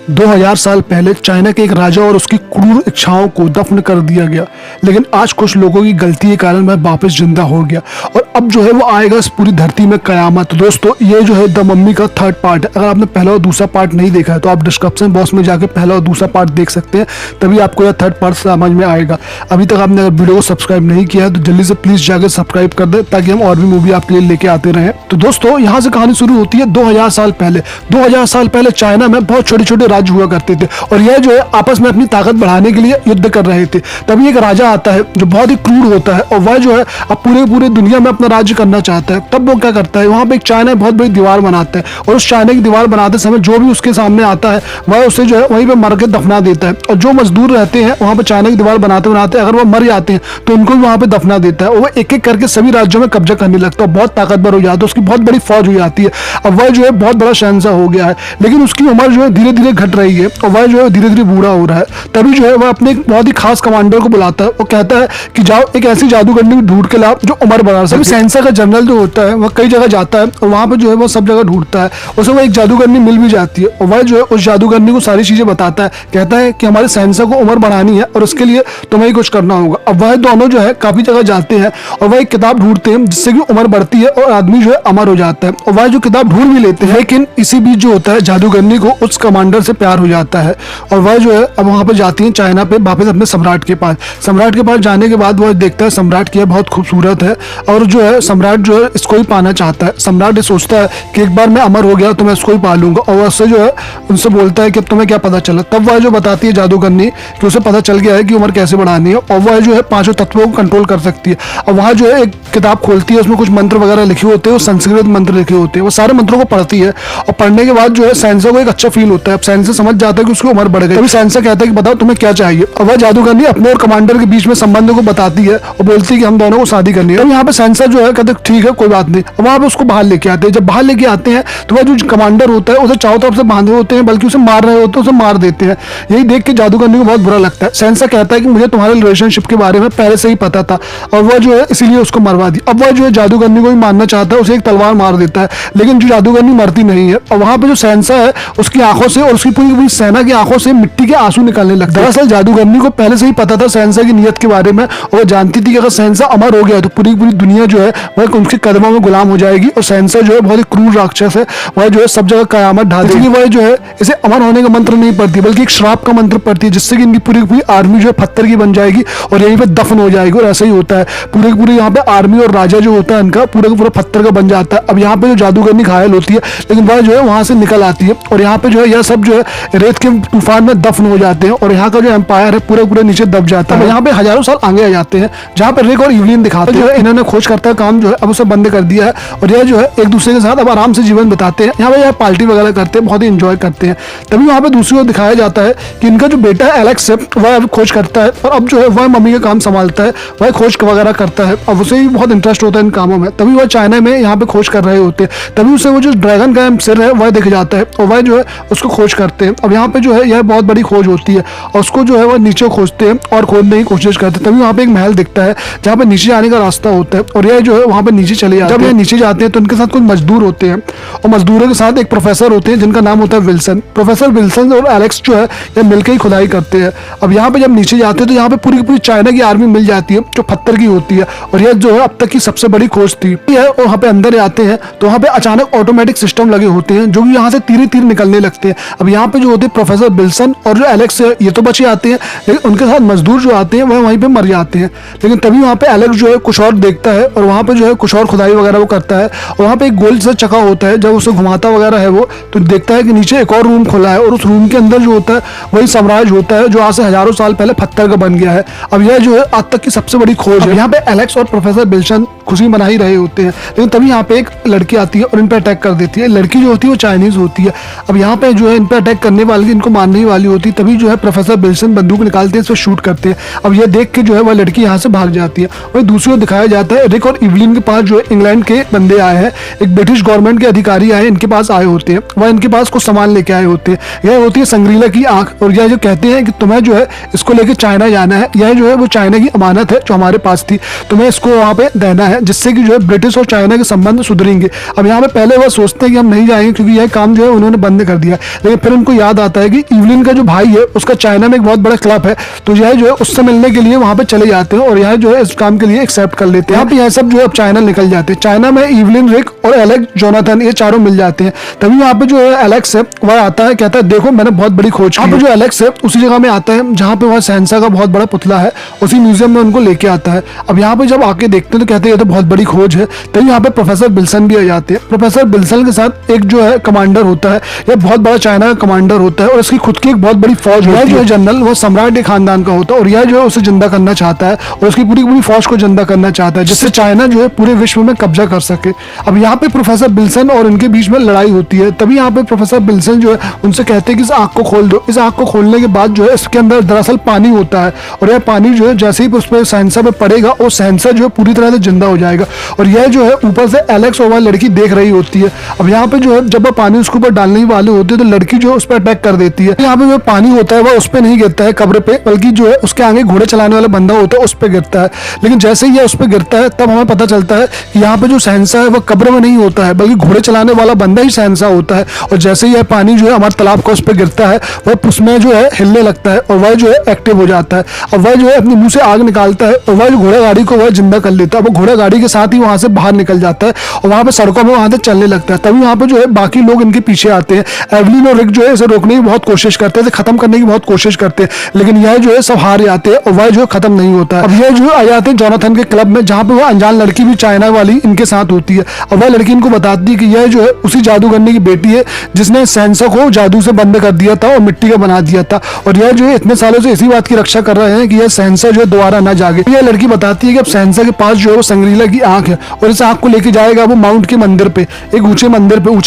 2000 साल पहले चाइना के एक राजा और उसकी क्रूर इच्छाओं को दफन कर दिया गया, लेकिन आज कुछ लोगों की गलती के कारण वह वापस जिंदा हो गया और अब जो है वो आएगा इस पूरी धरती में कयामत। तो दोस्तों ये जो है द मम्मी का थर्ड पार्ट है। अगर आपने पहला और दूसरा पार्ट नहीं देखा है तो आप डिस्क्रिप्शन बॉक्स में जाकर पहला और दूसरा पार्ट देख सकते हैं, तभी आपको यह थर्ड पार्ट समझ में आएगा। अभी तक आपने अगर वीडियो को सब्सक्राइब नहीं किया है तो जल्दी से प्लीज जाकर सब्सक्राइब कर दे ताकि हम और भी मूवी आपके लिए लेके आते रहे। तो दोस्तों यहाँ से कहानी शुरू होती है 2000 साल पहले। 2000 साल पहले चाइना में बहुत छोटे छोटे राज्य हुआ करते थे और यह जो है आपस में अपनी ताकत बढ़ाने के लिए युद्ध कर रहे थे। तभी एक राजा आता है जो बहुत ही क्रूर होता है और वह जो है अब पूरे दुनिया में अपना राज्य करना चाहता है। तब वो क्या करता है, वहां पे एक चाइना बहुत बड़ी दीवार बनाता है और उस चाइना की दीवार बनाते समय जो भी उसके सामने आता है वह उसे जो है वहीं पे मर के दफना देता है। और जो मजदूर रहते हैं वहां पे चाइना की दीवार बनाते बनाते अगर वो मर जाते हैं तो उनको भी वहां पे दफना देता है और वो एक एक करके सभी राज्यों में कब्जा करने लगता है, बहुत ताकतवर हो जाता है, उसकी बहुत बड़ी फौज हो जाती है। अब वह जो है बहुत बड़ा शहंशाह हो गया है, लेकिन उसकी उम्र जो है धीरे धीरे घट रही है और वह जो है धीरे धीरे बूढ़ा हो रहा है। तभी जो है वह अपने एक बहुत ही खास कमांडर को बुलाता है और कहता है कि जाओ एक ऐसी जादूगरनी ढूंढ के लाओ जो उम्र बढ़ा सके। शहंशाह का जनरल जो होता है वह कई जगह जाता है और वहां पे जो है वो सब जगह ढूंढता है, उसे वो एक जादूगरनी मिल भी जाती है और वह जो है उस जादूगरनी को सारी चीजें बताता है, कहता है कि हमारे शहंशाह को उम्र बढ़ानी है और उसके लिए तुम्हें ही कुछ करना होगा। अब वह दोनों जो है काफी जगह जाते हैं और वह एक किताब ढूंढते हैं जिससे कि उम्र बढ़ती है और आदमी जो है अमर हो जाता है और वह जो किताब ढूंढ भी लेते हैं। लेकिन इसी बीच जो होता है जादूगरनी को उस कमांडर से प्यार हो जाता है और वह जो है अब वहां पे जाती है चाइना पे वापस अपने सम्राट के पास। सम्राट के पास जाने के बाद वह देखता है सम्राट की बहुत खूबसूरत है और जो है सम्राट जो है इसको ही पाना चाहता है। सम्राट ये सोचता है कि एक बार मैं अमर हो गया तो मैं इसको ही पालूंगा और उससे जो है उनसे बोलता है कि अब तुम्हें क्या पता चला। तब वह जो बताती है जादूगरनी कि उसे पता चल गया है कि उम्र कैसे बढ़ानी है और वह जो है पांचों तत्वों को कंट्रोल कर सकती है। और वहां जो है एक किताब खोलती है, उसमें कुछ मंत्र वगैरह लिखे होते हैं, वो संस्कृत मंत्र लिखे होते हैं। वो सारे मंत्रों को पढ़ती है और पढ़ने के बाद जो है शहंशाह को एक अच्छा फील होता है। अब शहंशाह समझ जाता है कि उसकी उम्र बढ़ गई। तभी शहंशाह कहता है कि बताओ तुम्हें क्या चाहिए। और वह जादूगरनी अपने और कमांडर के बीच में संबंध को बताती है और बोलती है कि हम दोनों को शादी करनी है। तब यहाँ पे शहंशाह जो है कहते हैं ठीक है कोई बात नहीं। वहां पे उसको बाहर लेके आते हैं। जब बाहर लेके आते हैं तो वह जो कमांडर होता है उसे चारों तरफ से बांधे होते हैं, बल्कि उसे मार रहे होते हैं, उसे मार देते हैं। यही देख के जादूगरनी को बहुत बुरा लगता है। शहंशाह कहता है कि मुझे तुम्हारे रिलेशनशिप के बारे में पहले से ही पता था और वह जो है इसीलिए उसको मरवा दी। अब वह जो है जादूगरनी को भी मारना चाहता है, उसे एक तलवार मार देता है, लेकिन जो जादूगरनी मरती नहीं है। और वहां पे जो शहंशाह है उसकी आंखों से और उसकी पूरी सेना की आंखों से मिट्टी के आंसू निकलने लगते हैं। दरअसल जादूगरनी को पहले से ही पता था शहंशाह की नियत के बारे में और वो जानती थी कि अगर शहंशाह अमर हो गया तो पूरी दुनिया जो है वह उनके कदमों में गुलाम हो जाएगी और शहंशाह जो है बहुत ही क्रूर राक्षस है, वह जो है सब जगह कयामत ढा देगी। वह जो है इसे अमर होने का मंत्र नहीं पढ़ती बल्कि एक श्राप का मंत्र पढ़ती है जिससे कि इनकी पूरी आर्मी जो है पत्थर की बन जाएगी और यहीं पे दफन हो जाएगी। और ऐसा ही होता है, पूरी यहाँ पे आर्मी और राजा जो होता है इनका पूरा पत्थर का बन जाता है। अब यहाँ पे जो जादूगरनी घायल होती है लेकिन वह जो है वहां से निकल आती है और यहाँ पे जो है यह सब जो है रेत के तूफान में दफन हो जाते हैं और यहाँ का जो एम्पायर है पूरे नीचे दब जाता है। यहाँ पे हजारों साल आगे आ जाते हैं जहाँ पे रिक और इवलिन दिखाते हैं। जो है इन्होंने खोज करता है काम जो है अब उसे बंद कर दिया है और यह जो है एक दूसरे के साथ अब आराम से जीवन बिताते हैं। यहाँ पे यह पार्टी वगैरह करते हैं, बहुत ही इंजॉय करते हैं। तभी वहाँ पे दूसरी ओर दिखाया जाता है कि इनका जो बेटा है एलेक्स है वह अब खोज करता है और अब जो है वह मम्मी का काम संभालता है, वह खोज वगैरह करता है। अब उसे भी बहुत इंटरेस्ट होता है इन कामों में। तभी वह चाइना में यहाँ पे खोज कर रहे होते हैं। तभी उसे वो जो ड्रैगन का सिर है वह दिख जाता है और वह जो है उसको खोज करते हैं। अब यहाँ पे जो है यह बहुत बड़ी खोज होती है और उसको जो है वह नीचे खोजते हैं और खोजने की कोशिश करते हैं। तभी वहाँ पे एक महल दिखता है जहाँ पे नीचे जाने का रास्ता होता है और यह जो है वहाँ पे नीचे चले जाते हैं। जब यह नीचे जाते हैं तो उनके साथ कुछ मजदूर होते हैं और मजदूरों के साथ एक प्रोफेसर होते हैं जिनका नाम होता है विल्सन। प्रोफेसर विल्सन और एलेक्स जो है यह मिलकर ही खुदाई करते हैं। अब यहाँ पे जब नीचे जाते हैं तो यहाँ पे पूरी चाइना की आर्मी मिल जाती है जो पत्थर की होती है और यह जो है अब तक की सबसे बड़ी खोज थी। और वहाँ पे अंदर आते हैं तो वहाँ पे अचानक ऑटोमेटिक सिस्टम लगे होते हैं जो कि यहाँ से तीर निकलने लगते हैं। अब यहाँ पे जो होते हैं प्रोफेसर विल्सन और जो एलेक्स है ये तो बचे आते हैं, लेकिन उनके साथ मजदूर जो आते हैं वह वहीं पे मर जाते हैं। लेकिन तभी वहाँ पे एलेक्स जो है कुछ और देखता है और वहाँ पे जो है कुछ और खुदाई वगैरह वो करता है और वहाँ पे एक गोल सा चक्का होता है। जब उसे घुमाता वगैरह है वो तो देखता है कि नीचे एक और रूम खुला है और उस रूम के अंदर जो होता है वही साम्राज्य होता है जो आज से हजारों साल पहले पत्थर का बन गया है। अब यह जो है आज तक की सबसे बड़ी खोज है। यहाँ पे एलेक्स और प्रोफेसर विल्सन खुशी मना ही रहे होते हैं, लेकिन तभी यहाँ पे एक लड़की आती है और इन पे अटैक कर देती है। लड़की जो होती है वो चाइनीज होती है। अब यहाँ पे जो है इन पे अटैक करने वाली इनको मारने ही वाली होती है। तभी जो है प्रोफेसर विल्सन बंदूक निकालते हैं, इस पर शूट करते हैं। अब यह देख के जो है वह लड़की यहाँ से भाग जाती है। वही दूसरी ओर दिखाया जाता है रिक और इवलिन के पास जो है इंग्लैंड के बंदे आए हैं, एक ब्रिटिश गवर्नमेंट के अधिकारी आए इनके पास आए होते हैं। वह इनके पास कुछ सामान लेके आए होते हैं। यह होती है संग्रीला की आंख और यह जो कहते हैं कि तुम्हें जो है इसको लेके चाइना जाना है। यह जो है वो चाइना की अमानत है जो हमारे पास थी, तुम्हें इसको वहाँ पे देना है। है, जिससे कि जो है ब्रिटिश और चाइना के संबंध सुधरेंगे। अब यहाँ पे पहले वह सोचते हैं कि हम नहीं जाएंगे क्योंकि यह काम जो है उन्होंने बंद कर दिया, लेकिन फिर उनको याद आता है कि इवलिन का जो भाई है उसका चाइना में एक बहुत बड़ा क्लब है, तो यह जो है उससे मिलने के लिए वहां पे चले जाते हैं और यह जो है इस काम के लिए एक्सेप्ट कर लेते हैं। यहाँ पे यह सब जो है अब चाइना निकल जाते हैं। चाइना में इवलिन, रिक और एलेक्स जोनाथन ये चारों मिल जाते हैं। तभी यहाँ पे जो है एलेक्स है वह आता है, कहता है देखो मैंने बहुत बड़ी खोज की है। जो एलेक्स है उसी जगह में आता है जहाँ पे वह सेंसा का बहुत बड़ा पुतला है, उसी म्यूजियम में उनको लेके आता है। अब यहाँ पे जब आके देखते हैं तो कहते हैं ये तो बहुत बड़ी खोज है। तभी यहाँ पे प्रोफेसर बिल्सन भी आ जाते हैं। प्रोफेसर बिल्सन के साथ एक जो है कमांडर होता है, यह बहुत बड़ा चाइना का कमांडर होता है और इसकी खुद की एक बहुत बड़ी फौज होती है। जो है जनरल वो सम्राट के खानदान का होता है और यह जो है उसे जिंदा करना चाहता है और उसकी पूरी पूरी फौज को जिंदा करना चाहता है, जिससे चाइना जो है पूरे विश्व में कब्जा कर सके। अब यहाँ पे प्रोफेसर बिल्सन और उनके बीच में लड़ाई होती है। तभी यहाँ पे प्रोफेसर बिल्सन जो है उनसे कहते हैं कि इस आग को खोल दो। इस आग को खोलने के बाद जो है इसके अंदर दरअसल पानी होता है और यह पानी जो है जैसे ही उस पर सेंसा पे पड़ेगा और सेंसा जो है पूरी तरह से जिंदा हो जाएगा और यह जो है ऊपर से एलेक्स और वह लड़की देख रही होती है। अब यहाँ पे जो है जब वह पानी उसके ऊपर डालने वाले होते हैं तो लड़की जो है उस पर अटैक कर देती है। यहाँ पे जो पानी होता है वह उस पर नहीं गिरता है कब्र पे, बल्कि जो है उसके आगे घोड़े चलाने वाला बंदा होता है उस पर गिरता है। लेकिन जैसे ही यह उस पर गिरता है तब हमें पता चलता है कि यहाँ पे जो सेंसा है वह कब्र में नहीं होता है, बल्कि घोड़े चलाने वाला बंदा ही सेंसा होता है। और जैसे ही यह पानी जो है हमारे तालाब का उस पर गिरता है वह उसमें जो है हिलने लगता है और वह जो है एक्टिव हो जाता है और वह जो है अपने मुंह से आग निकालता है और वह जो घोड़ा गाड़ी को वह जिंदा कर लेता है। वो घोड़ा गाड़ी के साथ ही वहां से बाहर निकल जाता है और वहां पे सड़कों में वहां से चलने लगता है। तभी वहां पे जो है बाकी लोग इनके पीछे आते हैं। एवलिन और रिक जो है इसे रोकने की बहुत कोशिश करते हैं, खत्म करने की बहुत कोशिश करते हैं, लेकिन यह जो है सब हार जाते हैं और वह जो है खत्म नहीं होता है। अब यह जो आ जाते हैं जोनाथन के क्लब में, जहाँ पे वह अनजान लड़की भी चाइना वाली इनके साथ होती है और वह लड़की इनको बताती है कि यह जो है उसी जादूगरनी की बेटी है जिसने सेंसा को जादू से बंद कर दिया था और मिट्टी का बना दिया था और यह जो है इतने सालों से इसी बात की रक्षा कर रहे हैं कि यह सेंसा जो है दोबारा ना जागे। यह लड़की बताती है कि अब सेंसा के पास जो है वो संग्रीला की आंख है और इस आंख को लेके जाएगा वो माउंट के मंदिर पे, एक ऊंचे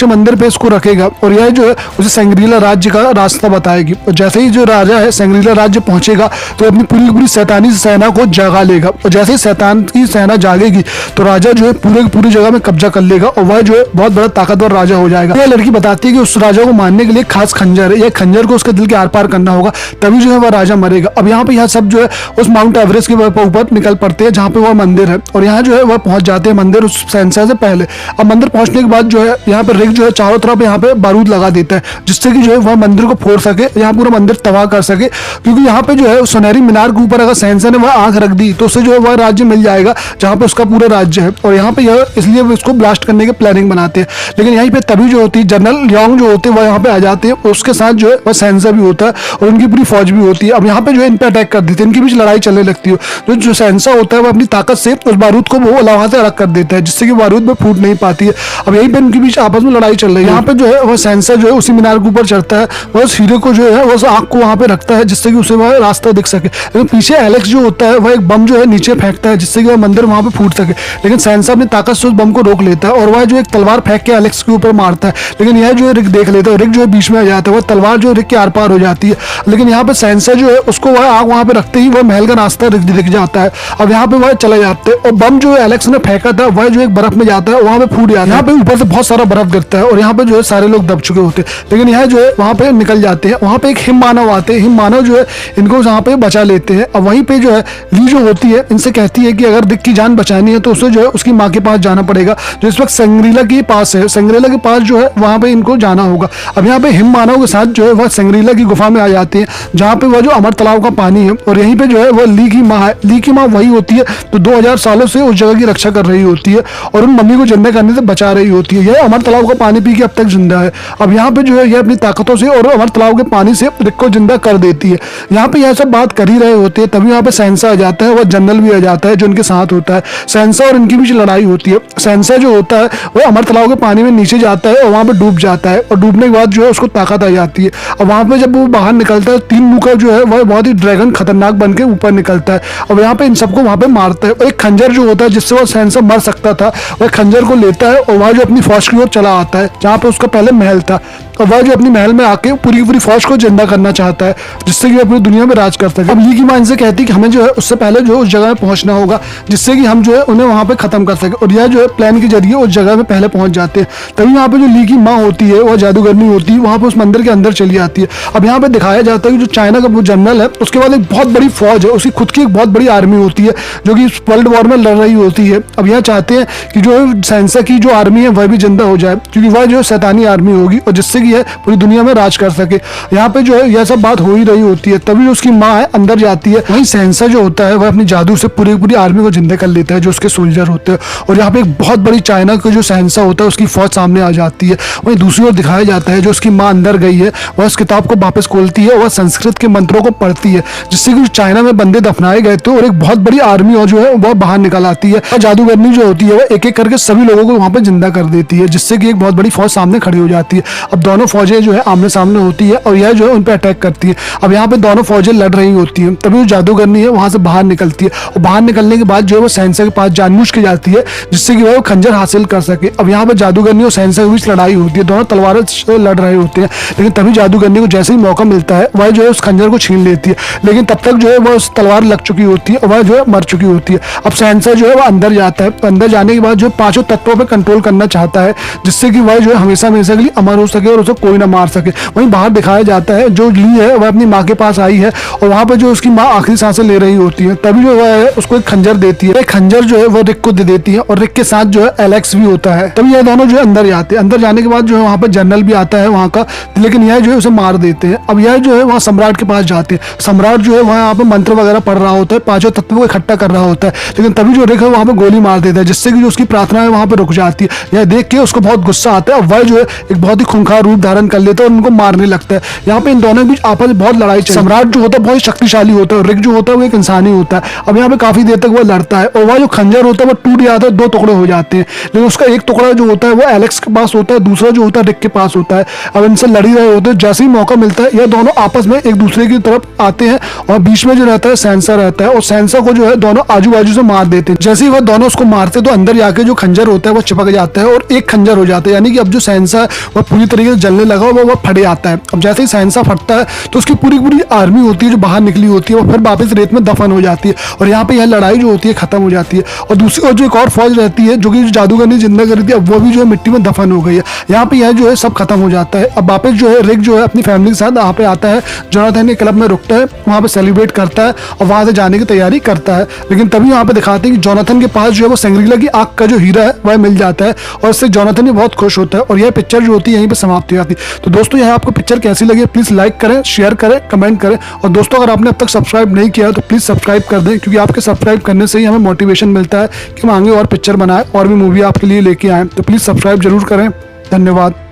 मंदिर पे इसको रखेगा और यह जो है उसे संग्रीला राज्य का रास्ता बताएगी। और जैसे ही जो राजा है संग्रीला राज्य पहुंचेगा तो अपनी पूरी पूरी शैतानी सेना को जगा लेगा और जैसे ही शैतान की सेना जागेगी तो राजा जो है पूरी जगह में कब्जा कर लेगा और वह जो है बहुत बड़ा ताकतवर राजा हो जाएगा। यह लड़की बताती है कि उस राजा को मारने के लिए खास खंजर है, यह खंजर को उसके दिल के आर पार करना होगा तभी जो है वह राजा मरेगा। अब यहाँ पे यह सब जो है उस माउंट एवरेस्ट के ऊपर निकल पड़ते हैं जहाँ पे वह मंदिर है और यहाँ जो है वह पहुंच जाते हैं मंदिर उस सेंसा से पहले। अब मंदिर पहुंचने के बाद जो है यहाँ पे रिक जो है चारों तरफ यहाँ पे बारूद लगा देता है जिससे कि जो है वह मंदिर को फोड़ सके, यहाँ पूरा मंदिर तबाह कर सके, क्योंकि यहाँ पे जो है सुनहरी मीनार के ऊपर अगर सेंसा ने वह आंख रख दी तो उससे जो है वह राज्य मिल जाएगा जहाँ पे उसका पूरा राज्य है और यहाँ पे यह इसलिए इसको ब्लास्ट करने की प्लानिंग बनाते हैं। लेकिन यहीं पे तभी जो होती है जनरल योंग जो होते हैं वह यहाँ पे आ जाते हैं, उसके साथ जो है वह सेंसा भी होता है और उनकी पूरी फौज भी होती है। अब यहाँ पे जो है इन पे अटैक कर देते हैं, इनके बीच लड़ाई चलने लगती है। जो सेंसा होता है वह अपनी ताकत से उस बारूद को वो वहां से अलग कर देता है जिससे कि बारूद में फूट नहीं पाती है। अब यहीं पे इनके बीच आपस में लड़ाई चल रही है। यहाँ पे जो है वह सेंसा जो है उसी मीनार के ऊपर चढ़ता है, वह उस हीरे को जो है वह आंख को वहां पे रखता है जिससे कि उसे वह रास्ता दिख सके। लेकिन पीछे एलेक्स जो होता है वह एक बम जो है नीचे फेंकता है जिससे कि वह मंदिर वहां पे फूट सके, लेकिन सेंसा अपनी ताकत से उस बम को रोक लेता है और वह जो एक तलवार फेंक के एलेक्स के ऊपर मारता है। लेकिन यह जो है रिक देख लेता है, रिक जो है बीच में आ जाता है, वह तलवार जो रिक के आर पार हो जाती है। लेकिन यहाँ पे सेंसा जो है उसको वह आग वहां पे रखते ही वह महल का रास्ता दिख जाता है। अब यहाँ पे वह चले जाते हैं और बम जो एलेक्स ने फेंका था वह जो एक बर्फ में जाता है, वहां पे फूट जाता है। यहाँ पे ऊपर से बहुत सारा बर्फ गिरता है और यहाँ पे जो है सारे लोग दब चुके होते हैं, लेकिन यह जो है वहां पे निकल जाते हैं। वहां पे एक हिम मानव आते हैं, हिम मानव जो है इनको यहाँ पे बचा लेते हैं। अब वहीं पे जो है ली जो होती है इनसे कहती है कि अगर रिक की जान बचानी है तो उसे जो है उसकी माँ के पास जाना पड़ेगा जो इस वक्त संग्रीला के पास है, संग्रीला के पास जो है वहां पे इनको जाना होगा। अब यहाँ पे हिम मानव के साथ जो है वह संग्रीला की गुफा में आ जाते हैं जहाँ पे वह जो अमर तालाब का पानी है और यहीं पे जो है वह ली की माँ है। ली की माँ वही होती है तो 2000 सालों से उस जगह की रक्षा कर रही होती है और उन मम्मी को जिंदा करने से बचा रही होती है। यह अमर तालाब का पानी पी के अब तक जिंदा है। अब यहाँ पे जो है यह अपनी ताकतों से और अमर तालाब के पानी से रिक को जिंदा कर देती है। यहाँ पे यह सब बात कर ही रहे होते हैं तभी यहाँ पे सेंसा आ जाता है, वह जनरल भी आ जाता है जो उनके साथ होता है। सेंसा और इनकी बीच लड़ाई होती है। सेंसा जो होता है वह अमर तालाब के पानी में नीचे जाता है और वहां पे डूब जाता है और डूबने के बाद जो है उसको ताकत आ जाती है। और वहां पे जब वो बाहर निकलता है 3 मुंह का जो है वह बहुत ही ड्रैगन खतरनाक बन के ऊपर निकलता है और यहाँ पे इन सबको वहां पे मारता है। और एक खंजर जो होता है जिससे वह सेंसा मर सकता था वह खंजर को लेता है और वह जो अपनी फौज की ओर चला आता है जहाँ पे उसका पहले महल था और वह जो अपनी महल में आके पूरी पूरी फौज को जिंदा करना चाहता है जिससे कि अपनी दुनिया में राज कर सके। अब ली की माँ इनसे कहती है कि हमें जो है उससे पहले जो है उस जगह में पहुंचना होगा जिससे कि हम जो है उन्हें वहां पे खत्म कर सके और यह जो है प्लान के जरिए उस जगह में पहले पहुंच जाते हैं। तभी यहाँ पे जो ली की माँ होती है वह जादूगरनी होती है वहां पे उस मंदिर के अंदर चली जाती है। अब यहाँ पे दिखाया जाता है कि जो चाइना का जनरल है उसके बाद एक बहुत बड़ी फौज है, उसकी खुद की एक बहुत बड़ी आर्मी होती है जो कि वर्ल्ड वॉर में लड़ रही होती है। अब यह चाहते हैं कि जो सैंसा की जो आर्मी है वह भी जिंदा हो जाए, क्योंकि वह जो शैतानी आर्मी होगी और जिससे कि यह पूरी दुनिया में राज कर सके। यहाँ पे जो है यह सब बात हो ही रही होती है, तभी उसकी माँ है अंदर जाती है। वहीं सैंसा जो होता है वह अपनी जादू से पूरी आर्मी को जिंदा कर लेता है जो उसके सोल्जर होते हैं। और यहाँ पे एक बहुत बड़ी चाइना का जो सैंसा होता है उसकी फौज सामने आ जाती है। वहीं दूसरी ओर दिखाया जाता है जो उसकी माँ अंदर गई है वह उस किताब को वापस खोलती है और वह संस्कृत के मंत्रों को पढ़ती है, जिससे कि चाइना में बंदे दफनाए गए थे और एक बहुत बड़ी आर्मी और जो है वह बाहर निकल आती है। जादूगरनी जो होती है वह एक एक करके सभी लोगों को वहां पर जिंदा कर देती है, जिससे कि एक बहुत बड़ी फौज सामने खड़ी हो जाती है। अब दोनों फौजें जो है आमने सामने होती है और यह जो है उन पर अटैक करती है। अब यहाँ पे दोनों फौजें लड़ रही होती हैं, तभी वो जादूगरनी है वहां से बाहर निकलती है और बाहर निकलने के बाद जो है वो सैंसा के पास जानबूझ के जाती है जिससे कि वह खंजर हासिल कर सके। अब यहाँ पे जादूगरनी और सैंसा के बीच लड़ाई होती है, दोनों तलवारों से लड़ रहे होते हैं, लेकिन तभी जादूगरनी को जैसे ही मौका मिलता है वह जो है उस खंजर को छीन लेती है, लेकिन तब तक जो है वह उस तलवार लग चुकी होती है और वह जो है मर चुकी होती है। अब सैंसा जो है वह अंदर जाता है, अंदर जाने के बाद जो पांचों तत्वों पर कंट्रोल करना चाहता है, जिससे कि वह जो है हमेशा के लिए अमर हो सके और उसे कोई ना मार सके। वहीं बाहर दिखाया जाता है जो ली है वह अपनी माँ के पास आई है और वहां पर जो उसकी माँ आखिरी सांसें ले रही होती है, तभी जो है उसको एक खंजर देती है। एक खंजर जो है वो रिक को दे देती है और रिक के साथ जो है एलेक्स भी होता है। तभी ये दोनों जो है अंदर जाते हैं। अंदर जाने के बाद जो है वहां पर जनरल भी आता है वहां का, लेकिन यह जो है उसे मार देते हैं। अब यह जो है वहाँ सम्राट के पास जाते हैं। सम्राट जो है वहाँ पे मंत्र वगैरह पढ़ रहा होता है, पांचों तत्वों को इकट्ठा कर रहा होता है, लेकिन तभी जो रिक है वहाँ पे गोली मार देता है, जिससे कि जो उसकी प्रार्थना है वहाँ पे रुक जाती है। यह देख के उसको बहुत गुस्सा आता है और वह जो है एक बहुत ही खूंखार रूप धारण कर लेता है और उनको मारने लगता है। यहाँ पे इन दोनों के बीच आपस में बहुत लड़ाई चलती है। सम्राट जो होता है बहुत शक्तिशाली होता है और रिक जो होता है वो एक इंसानी होता है। अब यहाँ पे काफी देर तक वो लड़ता है और वह जो खंजर होता है वो टूट जाता है, दो टुकड़े हो जाते हैं, लेकिन उसका एक टुकड़ा जो होता है वो एलेक्स के पास होता है, दूसरा जो होता है रिक के पास होता है। अब इनसे लड़ी रहे होते हैं, जैसे ही मौका मिलता है यह दोनों आपस में एक दूसरे की तरफ आते हैं और बीच में जो रहता है सैंसा रहता है और सैंसा को जो है दोनों आजू बाजू से मार देते हैं। जैसे ही वह दोनों उसको मारते तो अंदर जाके जो खंजर होता है वो चिपक जाता है और एक खंजर हो जाता है, यानी कि अब जो सैंसा है वह पूरी तरीके से जलने लगा वह फट जाता है। अब जैसे ही सैंसा फटता है तो उसकी पूरी आर्मी होती है जो बाहर निकली होती है वो फिर वापस रेत में दफन हो जाती है और यहाँ पे यह लड़ाई जो होती है खत्म हो जाती है। और दूसरी ओर जो एक और फौज रहती है जो कि जादूगरनी जिंदा करी थी, अब वो भी जो है मिट्टी में दफन हो गई है। यहाँ पे यह जो है सब खत्म हो जाता है। अब वापस जो है रिक जो है अपनी फैमिली के साथ यहाँ पे आता है, जोनाथन के क्लब में रुकता है, वहाँ पे सेलिब्रेट करता है और वहाँ से जाने की तैयारी करता है। लेकिन तभी यहाँ पे दिखाते हैं कि जोनाथन के पास जो है वो सेंग्रीला की आंख का जो हीरा है वह मिल जाता है और इससे जोनाथन भी बहुत खुश होता है और यह पिक्चर जो होती है यहीं पे समाप्त हो जाती है। तो दोस्तों यह आपको पिक्चर कैसी लगी प्लीज लाइक करें, शेयर करें, कमेंट करें और दोस्तों अगर आपने अब तक सब्सक्राइब नहीं किया तो प्लीज सब्सक्राइब कर दें, क्योंकि आपके सब्सक्राइब करने से ही हमें मोटिवेशन मिलता है कि हम आगे और पिक्चर बनाएं और भी मूवी आपके लिए लेके आएँ। तो प्लीज सब्सक्राइब जरूर करें। धन्यवाद।